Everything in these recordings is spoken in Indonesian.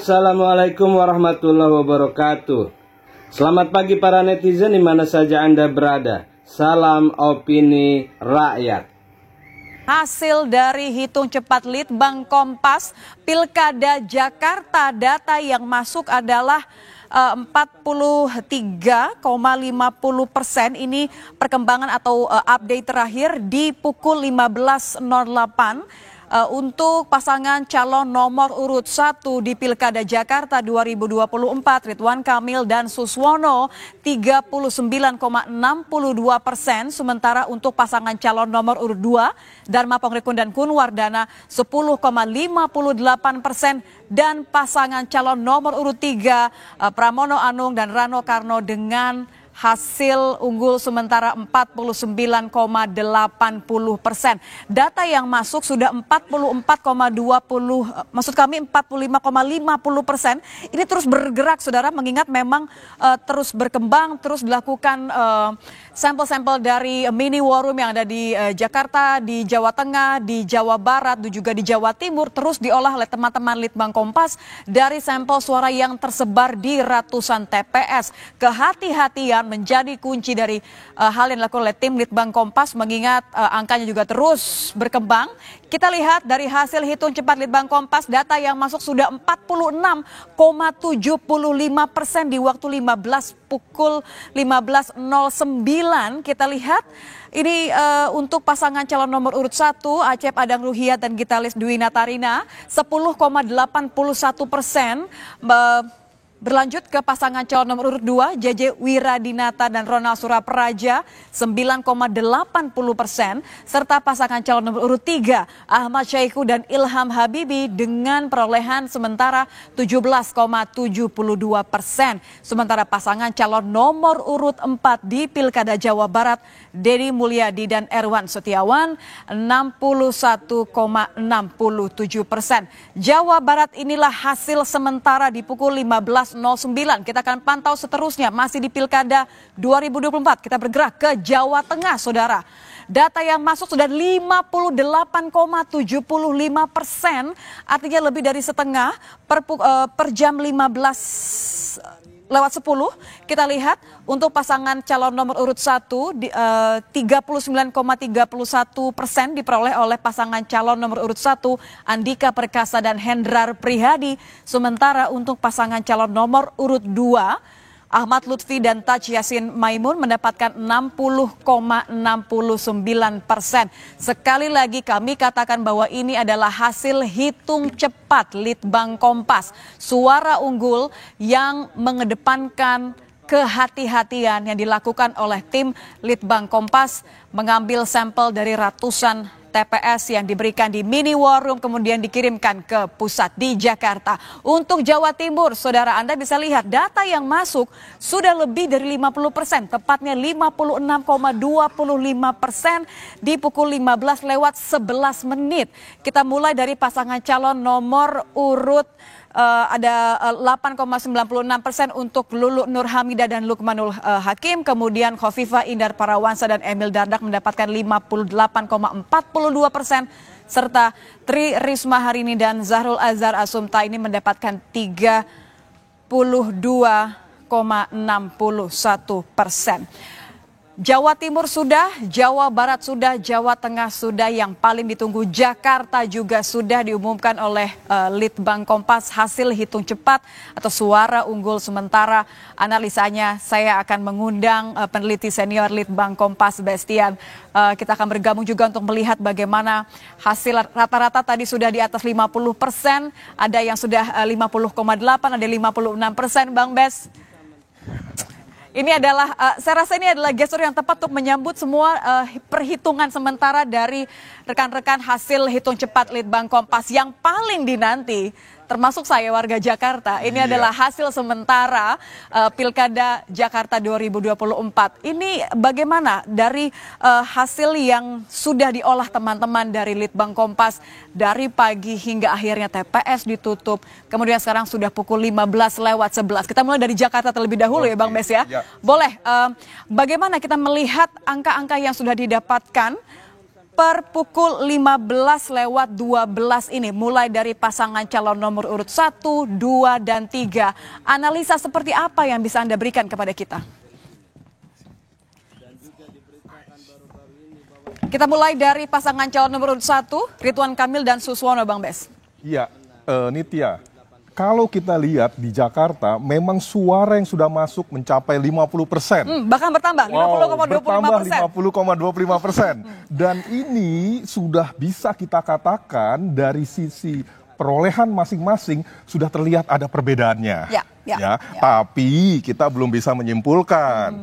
Assalamualaikum warahmatullahi wabarakatuh. Selamat pagi para netizen di mana saja Anda berada. Salam opini rakyat. Hasil dari hitung cepat Litbang Kompas Pilkada Jakarta, data yang masuk adalah 43,50%. Ini perkembangan atau update terakhir di pukul 15.08. Untuk pasangan calon nomor urut 1 di Pilkada Jakarta 2024, Ridwan Kamil dan Suswono 39,62%, sementara untuk pasangan calon nomor urut 2, Dharma Pongrekun dan Kunwardana 10,58%, dan pasangan calon nomor urut 3, Pramono Anung dan Rano Karno dengan hasil unggul sementara 49,80%. Data yang masuk sudah 45,50%. Ini terus bergerak, saudara, mengingat memang terus berkembang, terus dilakukan sampel-sampel dari mini war room yang ada di Jakarta, di Jawa Tengah, di Jawa Barat, dan juga di Jawa Timur, terus diolah oleh teman-teman Litbang Kompas dari sampel suara yang tersebar di ratusan TPS. Kehati-hatian menjadi kunci dari hal yang dilakukan oleh tim Litbang Kompas, mengingat angkanya juga terus berkembang. Kita lihat dari hasil hitung cepat Litbang Kompas, data yang masuk sudah 46,75% di waktu pukul 15.09. Kita lihat ini untuk pasangan calon nomor urut 1, Acep Adang Ruhiat dan Gitalis Dwi Natarina 10,81%. Berlanjut ke pasangan calon nomor urut 2, JJ Wiradinata dan Ronald Surapraja 9,80%, serta pasangan calon nomor urut 3, Ahmad Syaiqo dan Ilham Habibi dengan perolehan sementara 17,72%. Sementara pasangan calon nomor urut 4 di Pilkada Jawa Barat, Dedi Mulyadi dan Erwan Setiawan 61,67%. Jawa Barat inilah hasil sementara di pukul 15.09. Kita akan pantau seterusnya masih di Pilkada 2024. Kita bergerak ke Jawa Tengah, saudara. Data yang masuk sudah 58,75%, artinya lebih dari setengah per jam 15:10. Kita lihat untuk pasangan calon nomor urut 1 39,31% diperoleh oleh pasangan calon nomor urut 1 Andika Perkasa dan Hendrar Prihadi. Sementara untuk pasangan calon nomor urut 2 Ahmad Lutfi dan Taj Yasin Maimun mendapatkan 60,69%. Sekali lagi kami katakan bahwa ini adalah hasil hitung cepat Litbang Kompas. Suara unggul yang mengedepankan kehati-hatian yang dilakukan oleh tim Litbang Kompas, mengambil sampel dari ratusan TPS yang diberikan di mini war room kemudian dikirimkan ke pusat di Jakarta. Untuk Jawa Timur, saudara, Anda bisa lihat data yang masuk sudah lebih dari 50%, tepatnya 56,25% di pukul 15:11. Kita mulai dari pasangan calon nomor urut ada 8,96% untuk Lulu Nur Hamidah dan Lukmanul Hakim. Kemudian Khofifah Indar Parawansa dan Emil Dardak mendapatkan 58,42%. Serta Tri Risma Harini dan Zahrul Azhar Asumta ini mendapatkan 32,61%. Jawa Timur sudah, Jawa Barat sudah, Jawa Tengah sudah, yang paling ditunggu Jakarta juga sudah diumumkan oleh Litbang Kompas hasil hitung cepat atau suara unggul sementara. Analisanya saya akan mengundang peneliti senior Litbang Kompas Bestian. Kita akan bergabung juga untuk melihat bagaimana hasil rata-rata tadi sudah di atas 50%, ada yang sudah 50,8, ada 56%, Bang Bes. Ini adalah, saya rasa ini adalah gestur yang tepat untuk menyambut semua perhitungan sementara dari rekan-rekan hasil hitung cepat Litbang Kompas yang paling dinanti, termasuk saya warga Jakarta. Ini adalah hasil sementara Pilkada Jakarta 2024. Ini bagaimana dari hasil yang sudah diolah teman-teman dari Litbang Kompas dari pagi hingga akhirnya TPS ditutup. Kemudian sekarang sudah pukul 15:11. Kita mulai dari Jakarta terlebih dahulu ya Bang Bes ya. Boleh, bagaimana kita melihat angka-angka yang sudah didapatkan per pukul 15:12 ini, mulai dari pasangan calon nomor urut 1, 2, dan 3. Analisa seperti apa yang bisa Anda berikan kepada kita? Kita mulai dari pasangan calon nomor urut 1, Ridwan Kamil dan Suswono, Bang Bes. Iya, Nitya. Kalau kita lihat di Jakarta, memang suara yang sudah masuk mencapai 50%. Bahkan bertambah, 50,25%. 50,25%. Dan ini sudah bisa kita katakan dari sisi perolehan masing-masing sudah terlihat ada perbedaannya. Ya. Tapi kita belum bisa menyimpulkan.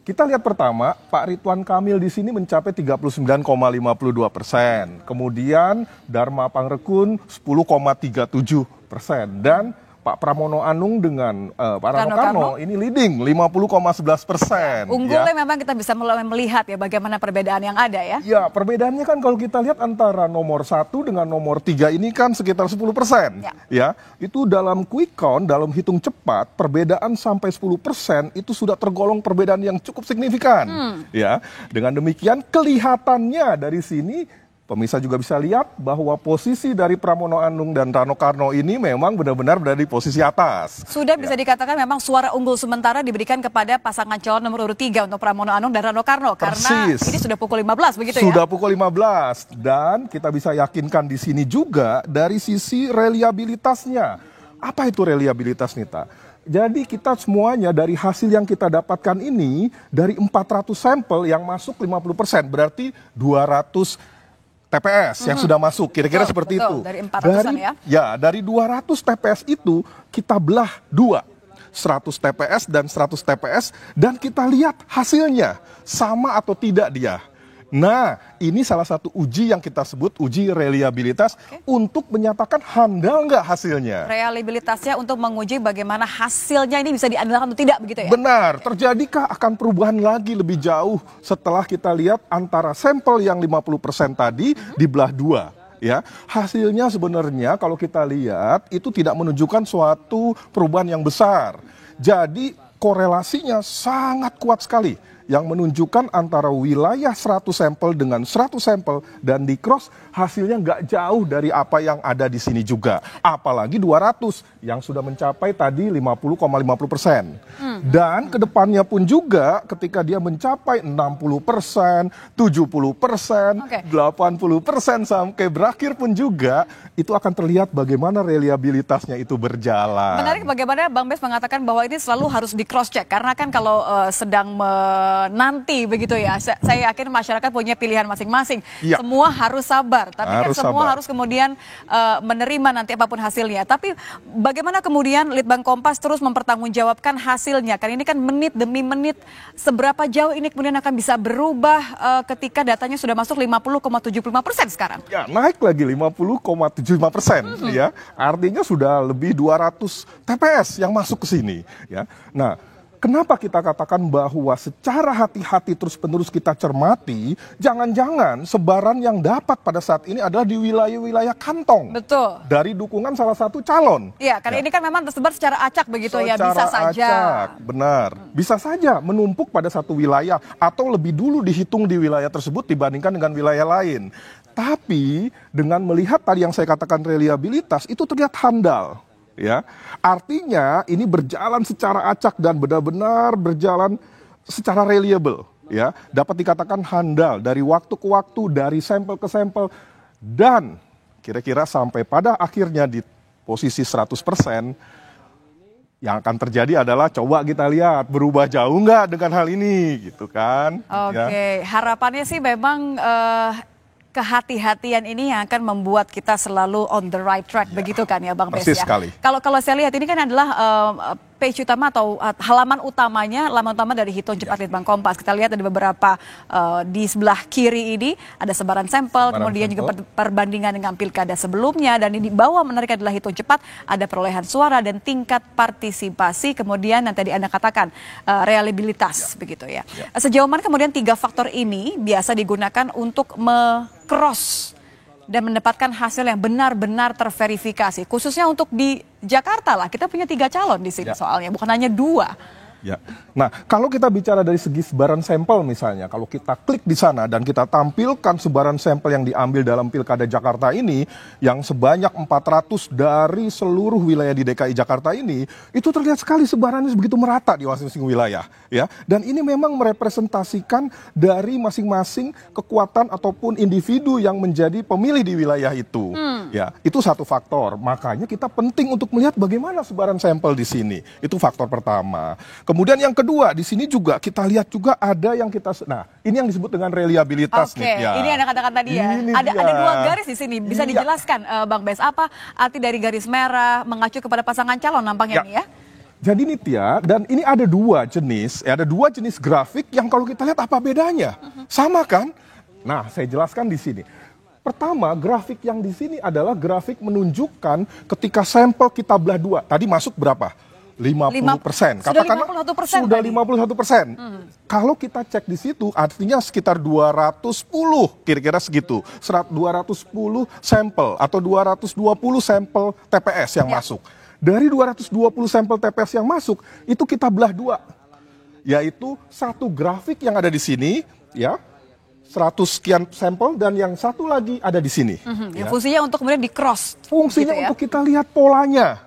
Kita lihat pertama, Pak Ridwan Kamil di sini mencapai 39,52%. Kemudian Dharma Pangrekun 10,37%. Dan Pak Pramono Anung dengan Pak Rano Karno ini leading 50,11%. Unggulnya memang kita bisa mulai melihat ya bagaimana perbedaan yang ada ya. Ya, perbedaannya kan kalau kita lihat antara nomor 1 dengan nomor 3 ini kan sekitar 10%. Ya, itu dalam quick count, dalam hitung cepat, perbedaan sampai 10% itu sudah tergolong perbedaan yang cukup signifikan. Ya, dengan demikian kelihatannya dari sini pemirsa juga bisa lihat bahwa posisi dari Pramono Anung dan Rano Karno ini memang benar-benar berada di posisi atas. Sudah bisa dikatakan memang suara unggul sementara diberikan kepada pasangan calon nomor urut 3 untuk Pramono Anung dan Rano Karno. Karena ini sudah pukul 15 begitu ya? Sudah pukul 15 dan kita bisa yakinkan di sini juga dari sisi reliabilitasnya. Apa itu reliabilitas, Nita? Jadi kita semuanya dari hasil yang kita dapatkan ini dari 400 sampel yang masuk 50%, berarti 200 TPS yang sudah masuk, kira-kira seperti itu. Dari 400-an ya? Ya, dari 200 TPS itu kita belah 2. 100 TPS dan 100 TPS dan kita lihat hasilnya sama atau tidak dia. Nah, ini salah satu uji yang kita sebut uji reliabilitas untuk menyatakan handal nggak hasilnya. Reliabilitasnya untuk menguji bagaimana hasilnya ini bisa diandalkan atau tidak begitu ya? Benar, terjadikah akan perubahan lagi lebih jauh setelah kita lihat antara sampel yang 50% tadi dibelah 2. Ya, hasilnya sebenarnya kalau kita lihat itu tidak menunjukkan suatu perubahan yang besar. Jadi korelasinya sangat kuat sekali yang menunjukkan antara wilayah 100 sampel dengan 100 sampel dan di cross hasilnya nggak jauh dari apa yang ada di sini juga. Apalagi 200 yang sudah mencapai tadi 50,50%. Dan kedepannya pun juga ketika dia mencapai 60%, 70%, 80% sampai berakhir pun juga itu akan terlihat bagaimana reliabilitasnya itu berjalan. Menarik bagaimana Bang Bes mengatakan bahwa ini selalu harus di cross check karena kan kalau sedang nanti begitu ya, saya yakin masyarakat punya pilihan masing-masing. Semua harus sabar, tapi kan semua harus kemudian menerima nanti apapun hasilnya. Tapi bagaimana kemudian Litbang Kompas terus mempertanggungjawabkan hasilnya? Kan ini kan menit demi menit, seberapa jauh ini kemudian akan bisa berubah ketika datanya sudah masuk 50,75% sekarang? Ya, naik lagi 50,75%. Ya, artinya sudah lebih 200 TPS yang masuk ke sini. Ya, nah. Kenapa kita katakan bahwa secara hati-hati terus-menerus kita cermati, jangan-jangan sebaran yang dapat pada saat ini adalah di wilayah-wilayah kantong. Betul. Dari dukungan salah satu calon. Iya, karena ini kan memang tersebar secara acak begitu ya, bisa saja. Acak, benar. Bisa saja menumpuk pada satu wilayah atau lebih dulu dihitung di wilayah tersebut dibandingkan dengan wilayah lain. Tapi dengan melihat tadi yang saya katakan reliabilitas, itu terlihat handal. Ya, artinya ini berjalan secara acak dan benar-benar berjalan secara reliable. Ya, dapat dikatakan handal dari waktu ke waktu, dari sampel ke sampel, dan kira-kira sampai pada akhirnya di posisi 100%, yang akan terjadi adalah coba kita lihat berubah jauh nggak dengan hal ini, gitu kan? Oke, harapannya sih memang kehati-hatian ini yang akan membuat kita selalu on the right track, begitu kan ya Bang Bes ya? Sekali. Kalau saya lihat ini kan adalah page utama atau halaman utamanya, laman utama dari Hitung Cepat Litbang Kompas. Kita lihat ada beberapa di sebelah kiri ini ada sebaran sampel, kemudian juga perbandingan dengan pilkada sebelumnya, dan di bawah menarik adalah Hitung Cepat, ada perolehan suara dan tingkat partisipasi, kemudian yang tadi Anda katakan reliabilitas, begitu ya. Sejauh mana kemudian 3 faktor ini biasa digunakan untuk cross dan mendapatkan hasil yang benar-benar terverifikasi, khususnya untuk di Jakarta lah, kita punya 3 calon di sini soalnya, bukan hanya 2. Ya. Nah, kalau kita bicara dari segi sebaran sampel misalnya, kalau kita klik di sana dan kita tampilkan sebaran sampel yang diambil dalam Pilkada Jakarta ini, yang sebanyak 400 dari seluruh wilayah di DKI Jakarta ini, itu terlihat sekali sebarannya begitu merata di masing-masing wilayah. Ya. Dan ini memang merepresentasikan dari masing-masing kekuatan ataupun individu yang menjadi pemilih di wilayah itu. Ya, itu satu faktor. Makanya kita penting untuk melihat bagaimana sebaran sampel di sini. Itu faktor pertama. Kemudian yang kedua, di sini juga kita lihat juga ada yang ini yang disebut dengan reliabilitas. Oke, nih, ya. ini Anda katakan tadi ya. Ada 2 garis di sini. Bisa dijelaskan, Bang Bes, apa arti dari garis merah mengacu kepada pasangan calon nampaknya nih ya? Jadi Nitya, dan ini ada 2 jenis, ada 2 jenis grafik yang kalau kita lihat apa bedanya? Sama kan? Nah, saya jelaskan di sini. Pertama, grafik yang di sini adalah grafik menunjukkan ketika sampel kita belah 2. Tadi masuk berapa? 50%. Katakanlah sudah 51%. Kalau kita cek di situ artinya sekitar 210 kira-kira segitu. 210 sampel atau 220 sampel TPS yang masuk. Dari 220 sampel TPS yang masuk itu kita belah 2. Yaitu satu grafik yang ada di sini ya. 100 sekian sampel dan yang satu lagi ada di sini. Ya. Fungsinya untuk kemudian di cross. Fungsinya gitu ya? untuk kita lihat polanya.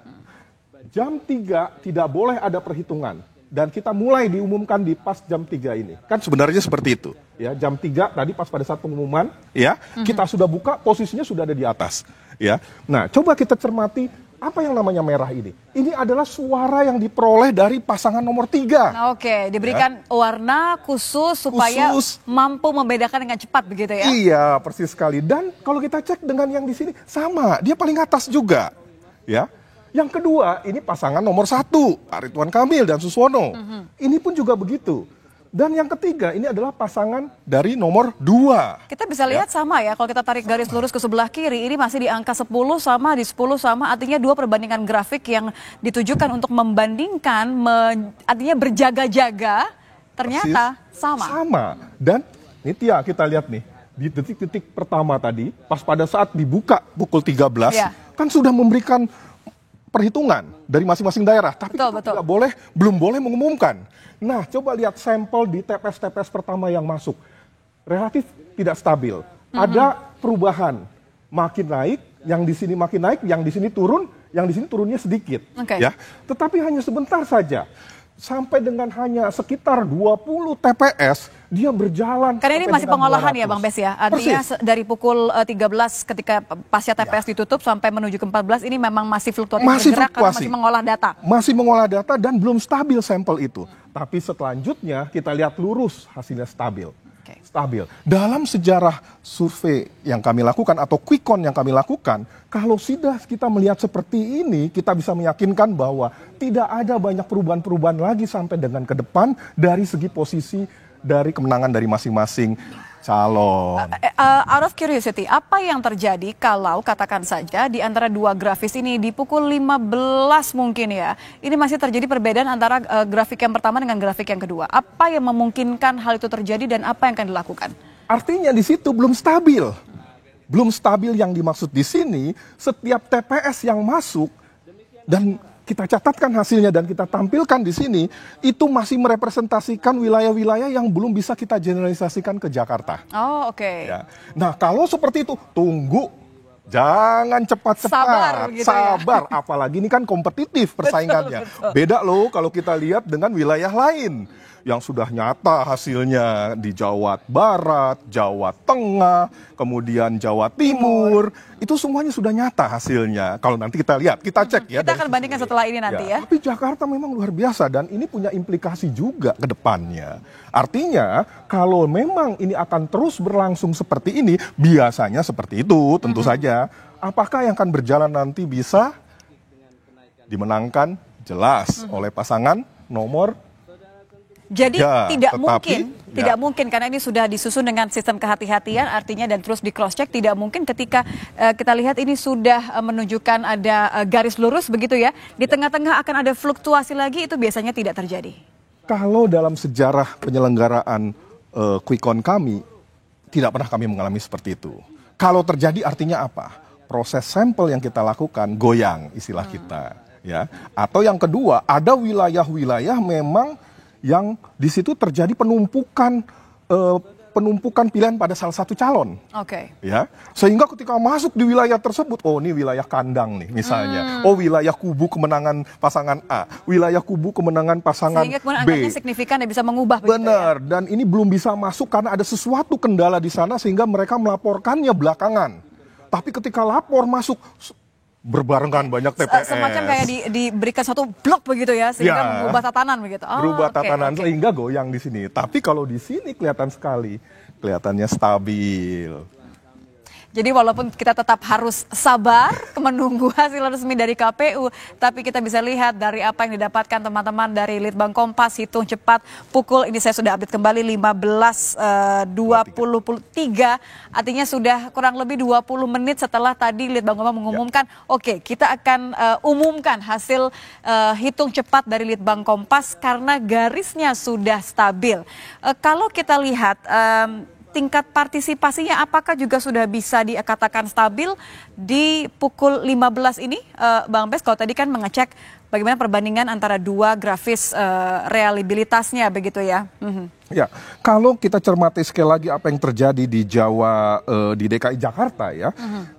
Jam 3 tidak boleh ada perhitungan. Dan kita mulai diumumkan di pas jam 3 ini. Kan sebenarnya seperti itu. Ya, jam 3 tadi pas pada saat pengumuman, ya, kita sudah buka, posisinya sudah ada di atas. Ya. Nah, coba kita cermati apa yang namanya merah ini. Ini adalah suara yang diperoleh dari pasangan nomor 3. Oke, diberikan warna khusus supaya mampu membedakan dengan cepat begitu ya? Iya, persis sekali. Dan kalau kita cek dengan yang di sini, sama. Dia paling atas juga. Ya. Yang kedua, ini pasangan nomor 1, Pak Ridwan Kamil dan Suswono. Ini pun juga begitu. Dan yang ketiga, ini adalah pasangan dari nomor 2. Kita bisa lihat sama ya, kalau kita tarik garis lurus ke sebelah kiri, ini masih di angka 10 sama, di 10 sama, artinya 2 perbandingan grafik yang ditujukan untuk membandingkan, artinya berjaga-jaga, ternyata sama. Sama. Dan Nitya, kita lihat nih, di detik-detik pertama tadi, pas pada saat dibuka pukul 13, kan sudah memberikan perhitungan dari masing-masing daerah, tapi kita belum boleh mengumumkan. Nah, coba lihat sampel di TPS-TPS pertama yang masuk, relatif tidak stabil. Ada perubahan, makin naik, yang di sini makin naik, yang di sini turun, yang di sini turunnya sedikit. Ya, tetapi hanya sebentar saja. Sampai dengan hanya sekitar 20 TPS, dia berjalan. Karena ini masih pengolahan 200. Ya Bang Bes ya, artinya dari pukul 13 ketika pasca TPS ditutup sampai menuju ke 14, ini memang masih fluktuatif bergerak karena masih mengolah data. Masih mengolah data dan belum stabil sampel itu. Tapi selanjutnya kita lihat lurus hasilnya stabil. Stabil. Dalam sejarah survei yang kami lakukan atau quick count yang kami lakukan, kalau sudah kita melihat seperti ini, kita bisa meyakinkan bahwa tidak ada banyak perubahan-perubahan lagi sampai dengan ke depan dari segi posisi dari kemenangan dari masing-masing calon. Out of curiosity, apa yang terjadi kalau katakan saja di antara 2 grafis ini di pukul 15 mungkin ya, ini masih terjadi perbedaan antara grafik yang pertama dengan grafik yang kedua. Apa yang memungkinkan hal itu terjadi dan apa yang akan dilakukan? Artinya di situ belum stabil. Belum stabil yang dimaksud di sini, setiap TPS yang masuk dan kita catatkan hasilnya dan kita tampilkan di sini, itu masih merepresentasikan wilayah-wilayah yang belum bisa kita generalisasikan ke Jakarta. Oh, oke. Ya. Nah, kalau seperti itu, tunggu. Jangan cepat-cepat. Sabar. Ya? Apalagi ini kan kompetitif persaingannya. Betul. Beda loh kalau kita lihat dengan wilayah lain. Yang sudah nyata hasilnya di Jawa Barat, Jawa Tengah, kemudian Jawa Timur. Itu semuanya sudah nyata hasilnya. Kalau nanti kita lihat, kita cek ya. Kita akan bandingkan setelah ini nanti ya. Tapi Jakarta memang luar biasa dan ini punya implikasi juga ke depannya. Artinya kalau memang ini akan terus berlangsung seperti ini, biasanya seperti itu tentu saja. Apakah yang akan berjalan nanti bisa dimenangkan jelas oleh pasangan nomor. Jadi tidak mungkin karena ini sudah disusun dengan sistem kehati-hatian artinya dan terus di cross check, tidak mungkin ketika kita lihat ini sudah menunjukkan ada garis lurus begitu ya, di tengah-tengah akan ada fluktuasi lagi, itu biasanya tidak terjadi. Kalau dalam sejarah penyelenggaraan quick count kami tidak pernah kami mengalami seperti itu. Kalau terjadi artinya apa? Proses sampel yang kita lakukan goyang istilah kita. ya. Atau yang kedua, ada wilayah-wilayah memang yang di situ terjadi penumpukan pilihan pada salah satu calon. Oke. Ya, sehingga ketika masuk di wilayah tersebut, oh ini wilayah kandang nih misalnya. Oh wilayah kubu kemenangan pasangan A, wilayah kubu kemenangan pasangan Sehingga kemudian B. angkanya signifikan dan bisa mengubah. Begitu Benar, dan ini belum bisa masuk karena ada sesuatu kendala di sana sehingga mereka melaporkannya belakangan. Tapi ketika lapor masuk berbarengan banyak TPS. Semacam kayak diberikan satu blok begitu ya, sehingga Ya. mengubah tatanan begitu. Oh, Berubah oke, tatanan oke. sehingga goyang di sini. Tapi kalau di sini kelihatan sekali, kelihatannya stabil. Jadi walaupun kita tetap harus sabar menunggu hasil resmi dari KPU, tapi kita bisa lihat dari apa yang didapatkan teman-teman dari Litbang Kompas, hitung cepat pukul, ini saya sudah update kembali 15.23, artinya sudah kurang lebih 20 menit setelah tadi Litbang Kompas mengumumkan, oke, kita akan umumkan hasil hitung cepat dari Litbang Kompas karena garisnya sudah stabil. Kalau kita lihat tingkat partisipasinya apakah juga sudah bisa dikatakan stabil di pukul 15 ini, Bang Bes? Kalau tadi kan mengecek bagaimana perbandingan antara dua grafis reliabilitasnya begitu ya. Ya, kalau kita cermati sekali lagi apa yang terjadi di Jawa, di DKI Jakarta ya,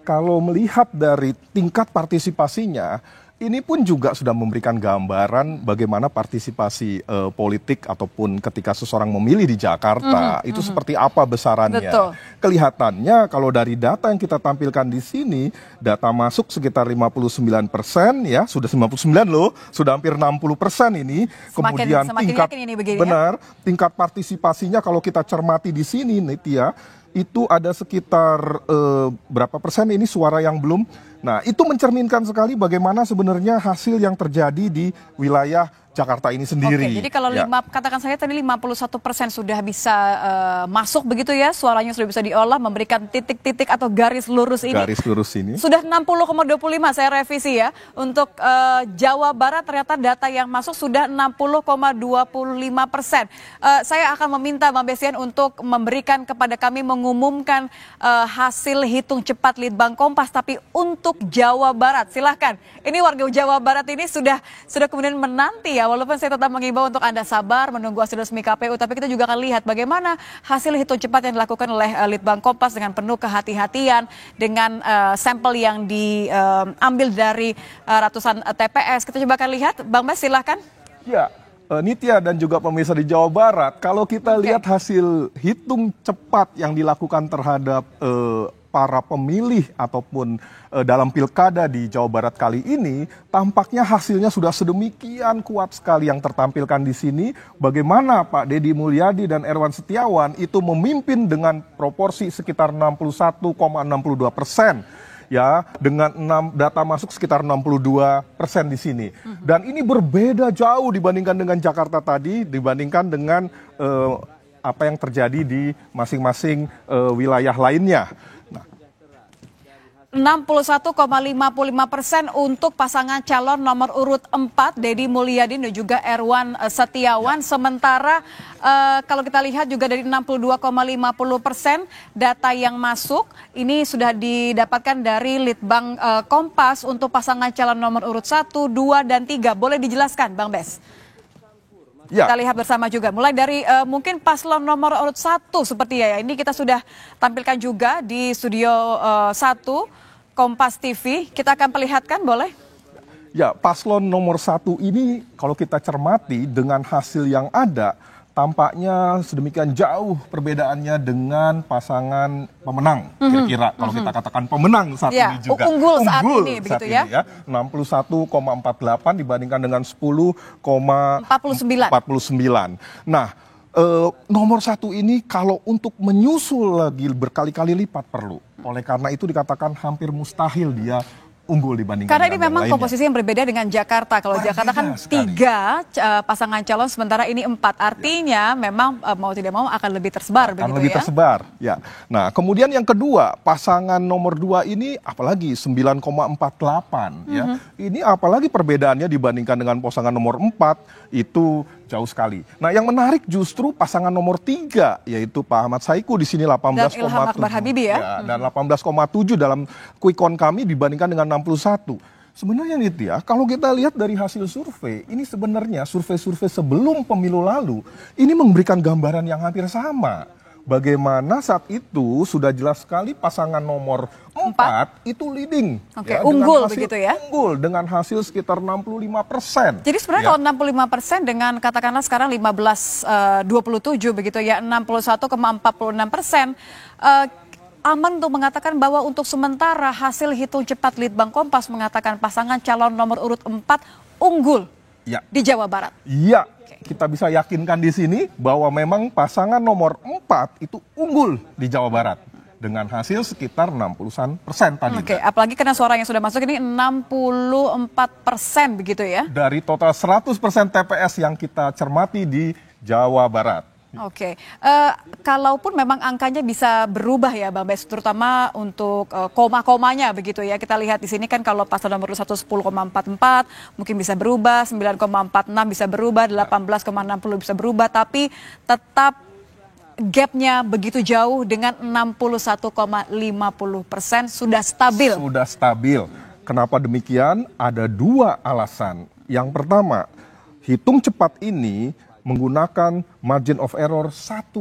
kalau melihat dari tingkat partisipasinya, ini pun juga sudah memberikan gambaran bagaimana partisipasi politik ataupun ketika seseorang memilih di Jakarta itu seperti apa besarannya. Betul. Kelihatannya kalau dari data yang kita tampilkan di sini, data masuk sekitar 59% ya, sudah 59 loh, sudah hampir 60% ini. Kemudian semakin tingkat yakin ini begini, benar, tingkat partisipasinya kalau kita cermati di sini Nitya, itu ada sekitar berapa persen ini suara yang belum. Nah, itu mencerminkan sekali bagaimana sebenarnya hasil yang terjadi di wilayah Jakarta ini sendiri. Oke, jadi kalau katakan saya tadi 51% sudah bisa masuk begitu ya, suaranya sudah bisa diolah, memberikan titik-titik atau garis lurus ini. Garis lurus ini. Sudah 60,25, saya revisi ya. Untuk Jawa Barat ternyata data yang masuk sudah 60,25%. Saya akan meminta Bang Besian untuk memberikan kepada kami mengumumkan hasil hitung cepat Litbang Kompas, tapi untuk Jawa Barat, silahkan. Ini warga Jawa Barat ini sudah kemudian menanti ya, walaupun saya tetap mengimbau untuk Anda sabar menunggu hasil resmi KPU, tapi kita juga akan lihat bagaimana hasil hitung cepat yang dilakukan oleh Litbang Kompas dengan penuh kehati-hatian, dengan sampel yang diambil dari ratusan TPS. Kita coba akan lihat, Bang Bes silahkan. Ya, Nitya dan juga pemirsa di Jawa Barat, kalau kita lihat hasil hitung cepat yang dilakukan terhadap para pemilih ataupun dalam pilkada di Jawa Barat kali ini, tampaknya hasilnya sudah sedemikian kuat sekali yang tertampilkan di sini. Bagaimana Pak Deddy Mulyadi dan Erwan Setiawan itu memimpin dengan proporsi sekitar 61,62%. Ya, dengan data masuk sekitar 62% di sini. Dan ini berbeda jauh dibandingkan dengan Jakarta tadi, dibandingkan dengan apa yang terjadi di masing-masing wilayah lainnya. 61,55% untuk pasangan calon nomor urut 4 Deddy Mulyadi dan juga Erwan Setiawan. Sementara kalau kita lihat juga dari 62,50% data yang masuk ini sudah didapatkan dari Litbang Kompas untuk pasangan calon nomor urut 1, 2, dan 3. Boleh dijelaskan Bang Bes? Ya. Kita lihat bersama juga, mulai dari mungkin paslon nomor urut 1 seperti ya, ini kita sudah tampilkan juga di studio 1 Kompas TV, kita akan perlihatkan, boleh? Ya, paslon nomor 1 ini kalau kita cermati dengan hasil yang ada, tampaknya sedemikian jauh perbedaannya dengan pasangan pemenang, kira-kira kalau kita katakan pemenang saat Ya, ini juga. unggul saat ini, begitu ya. 61,48 dibandingkan dengan 10,49. Nah, nomor 1 ini kalau untuk menyusul lagi berkali-kali lipat perlu. Oleh karena itu dikatakan hampir mustahil dia unggul dibandingkan karena ini dengan memang yang komposisi yang berbeda dengan Jakarta. Kalau Jakarta kan 3 pasangan calon, sementara ini 4. Artinya memang mau tidak mau akan lebih tersebar begitu lebih ya. tersebar, ya. Nah, kemudian yang kedua, pasangan nomor 2 ini apalagi 9,48 ya. Ini apalagi perbedaannya dibandingkan dengan pasangan nomor 4 itu jauh sekali. Nah, yang menarik justru pasangan nomor 3 yaitu Pak Ahmad Saiku di sini 18,7 dan Ilham Akbar Habibie ya. dan 18,7 dalam quick count kami dibandingkan dengan 61. Sebenarnya Nitya, kalau kita lihat dari hasil survei, ini sebenarnya survei-survei sebelum pemilu lalu, ini memberikan gambaran yang hampir sama. Bagaimana saat itu sudah jelas sekali pasangan nomor 4 itu leading. Oke, unggul hasil, begitu ya? Unggul dengan hasil sekitar 65%. Jadi sebenarnya kalau 65% dengan katakanlah sekarang 15,27 begitu ya, 61,46%. Aman untuk mengatakan bahwa untuk sementara hasil hitung cepat Litbang Kompas mengatakan pasangan calon nomor urut 4 unggul di Jawa Barat. Iya, kita bisa yakinkan di sini bahwa memang pasangan nomor 4 itu unggul di Jawa Barat dengan hasil sekitar 60% tadi. Oke, apalagi karena suara yang sudah masuk ini 64% begitu ya. Dari total 100% TPS yang kita cermati di Jawa Barat. Oke, kalaupun memang angkanya bisa berubah ya Bang Bes, terutama untuk koma-komanya begitu ya. Kita lihat di sini kan kalau pasangan nomor 1 10,44 mungkin bisa berubah, 9,46 bisa berubah, 18,60 bisa berubah, tapi tetap gapnya begitu jauh dengan 61,50% sudah stabil. Sudah stabil. Kenapa demikian? Ada dua alasan. Yang pertama, hitung cepat ini menggunakan margin of error 1%,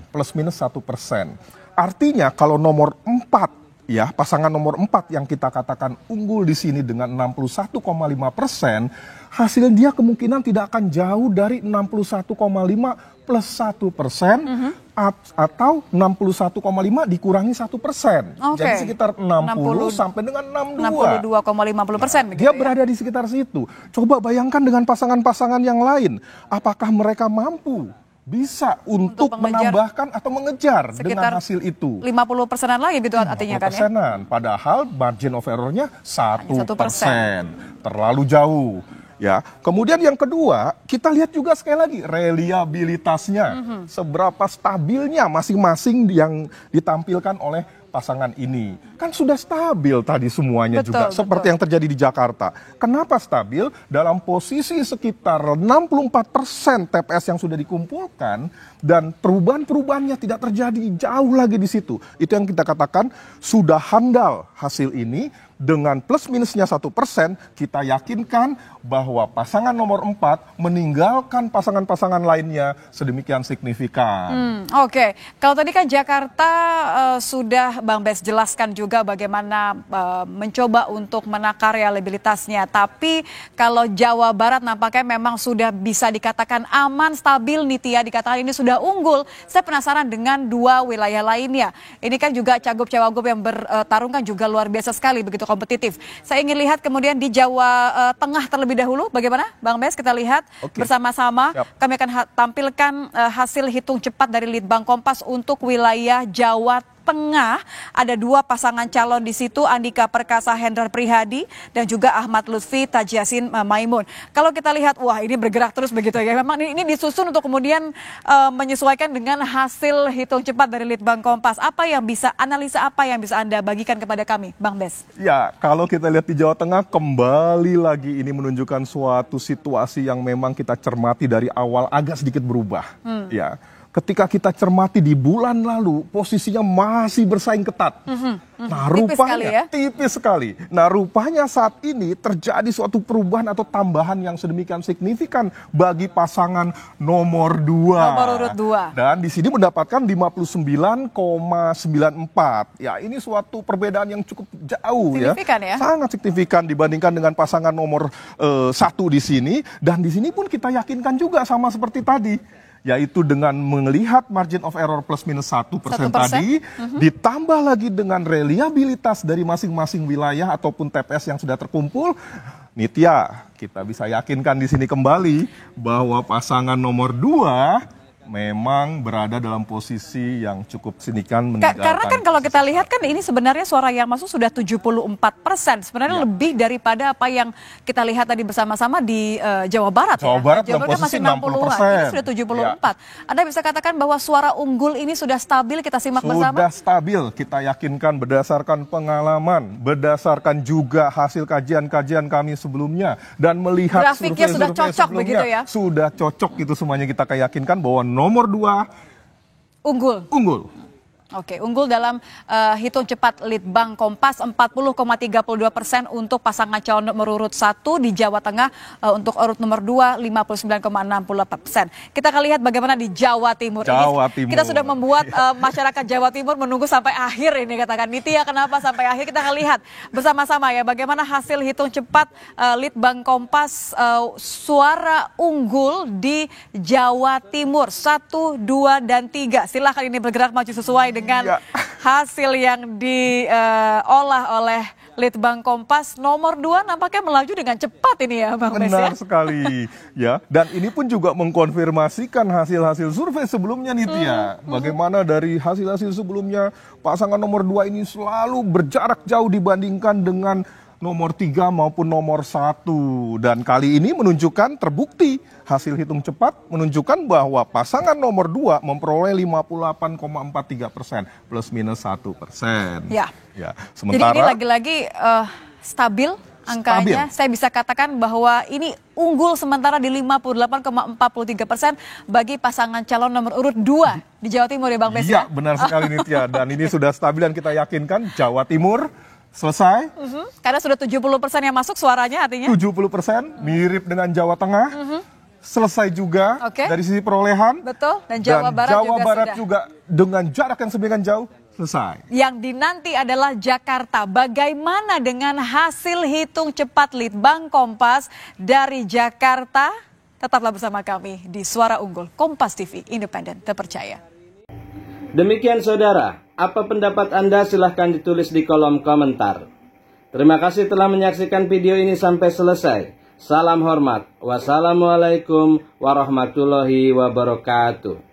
plus minus 1%. Artinya kalau nomor 4, ya pasangan nomor 4 yang kita katakan unggul di sini dengan 61,5%, hasilnya dia kemungkinan tidak akan jauh dari 61,5 plus 1%, atau 61,5 dikurangi 1%. Oke. Jadi sekitar 60 sampai dengan 62,50%. Dia berada di sekitar situ. Coba bayangkan dengan pasangan-pasangan yang lain. Apakah mereka mampu bisa untuk menambahkan atau mengejar dengan hasil itu? 50%-an lagi gitu artinya kan ya? Padahal margin of error-nya 1%. Terlalu jauh. Ya, kemudian yang kedua, kita lihat juga sekali lagi reliabilitasnya, seberapa stabilnya masing-masing yang ditampilkan oleh pasangan ini. Kan sudah stabil tadi semuanya juga, seperti yang terjadi di Jakarta. Kenapa stabil? Dalam posisi sekitar 64% TPS yang sudah dikumpulkan, dan perubahan-perubahannya tidak terjadi jauh lagi di situ. Itu yang kita katakan sudah handal hasil ini. Dengan plus minusnya 1%, kita yakinkan bahwa pasangan nomor 4 meninggalkan pasangan-pasangan lainnya sedemikian signifikan. Oke, kalau tadi kan Jakarta sudah Bang Bes jelaskan juga bagaimana mencoba untuk menakar reliabilitasnya. Tapi kalau Jawa Barat nampaknya memang sudah bisa dikatakan aman, stabil nih Tia, dikatakan ini sudah unggul. Saya penasaran dengan dua wilayah lainnya. Ini kan juga cagup-cawagup yang bertarung kan juga luar biasa sekali begitu kompetitif. Saya ingin lihat kemudian di Jawa Tengah terlebih dahulu. Bagaimana Bang Bes? Kita lihat bersama-sama. Kami akan tampilkan hasil hitung cepat dari Litbang Kompas untuk wilayah Jawa Tengah. Ada dua pasangan calon di situ, Andika Perkasa Hendrar Prihadi dan juga Ahmad Lutfi Tajiasin Maimun. Kalau kita lihat, wah ini bergerak terus begitu ya. Memang ini disusun untuk kemudian menyesuaikan dengan hasil hitung cepat dari Litbang Kompas. Analisa apa yang bisa Anda bagikan kepada kami, Bang Bes? Ya, kalau kita lihat di Jawa Tengah, kembali lagi ini menunjukkan suatu situasi yang memang kita cermati dari awal agak sedikit berubah. Ya. Ketika kita cermati di bulan lalu, posisinya masih bersaing ketat. Nah, rupanya tipis sekali. Nah, rupanya saat ini terjadi suatu perubahan atau tambahan yang sedemikian signifikan bagi pasangan nomor 2. Nomor urut 2. Dan di sini mendapatkan 59,94. Ya, ini suatu perbedaan yang cukup jauh signifikan ya. Sangat signifikan dibandingkan dengan pasangan nomor 1 di sini. Dan di sini pun kita yakinkan juga sama seperti tadi. Yaitu dengan melihat margin of error plus minus 1% tadi, ditambah lagi dengan reliabilitas dari masing-masing wilayah ataupun TPS yang sudah terkumpul, Nitya, kita bisa yakinkan di sini kembali bahwa pasangan nomor 2 memang berada dalam posisi yang cukup signifikan meninggalkan. Karena kan kalau kita lihat kan ini sebenarnya suara yang masuk sudah 74%. Sebenarnya lebih daripada apa yang kita lihat tadi bersama-sama di Jawa Barat. Jawa Barat dalam posisi 60%. Ini sudah 74. Anda bisa katakan bahwa suara unggul ini sudah stabil, kita simak bersama? Sudah stabil, kita yakinkan berdasarkan pengalaman, berdasarkan juga hasil kajian-kajian kami sebelumnya, dan melihat grafiknya sudah cocok begitu ya? Sudah cocok itu semuanya kita yakinkan bahwa nomor 2 unggul. Oke, unggul dalam hitung cepat Litbang Kompas 40,32% untuk pasangan calon nomor urut 1 di Jawa Tengah, untuk urut nomor 2 59,68%. Kita akan lihat bagaimana di Jawa Timur. Kita sudah membuat masyarakat Jawa Timur menunggu sampai akhir ini, katakan Nitya, kenapa sampai akhir? Kita akan lihat bersama-sama ya bagaimana hasil hitung cepat Litbang Kompas, suara unggul di Jawa Timur 1, 2, dan 3. Silahkan ini bergerak maju sesuai dengan hasil yang diolah oleh Litbang Kompas. Nomor 2 nampaknya melaju dengan cepat ini ya Bang Bes. Benar sekali ya. Dan ini pun juga mengkonfirmasikan hasil-hasil survei sebelumnya nih Tia. Bagaimana dari hasil-hasil sebelumnya pasangan nomor 2 ini selalu berjarak jauh dibandingkan dengan nomor 3 maupun nomor 1. Dan kali ini menunjukkan terbukti hasil hitung cepat menunjukkan bahwa pasangan nomor 2 memperoleh 58,43% plus minus 1%. Ya. Sementara, jadi ini lagi-lagi stabil angkanya. Saya bisa katakan bahwa ini unggul sementara di 58,43% bagi pasangan calon nomor urut 2 di Jawa Timur ya Bang Bes. Iya, benar sekali Nitya. Dan ini sudah stabil dan kita yakinkan Jawa Timur selesai. Karena sudah 70% yang masuk suaranya, artinya 70% mirip dengan Jawa Tengah. Selesai juga dari sisi perolehan. Betul. Dan Jawa Barat juga dengan jarak yang sedemikian jauh selesai. Yang dinanti adalah Jakarta. Bagaimana dengan hasil hitung cepat Litbang Kompas dari Jakarta? Tetaplah bersama kami di Suara Unggul Kompas TV, independen, terpercaya. Demikian saudara, apa pendapat Anda silahkan ditulis di kolom komentar. Terima kasih telah menyaksikan video ini sampai selesai. Salam hormat. Wassalamualaikum warahmatullahi wabarakatuh.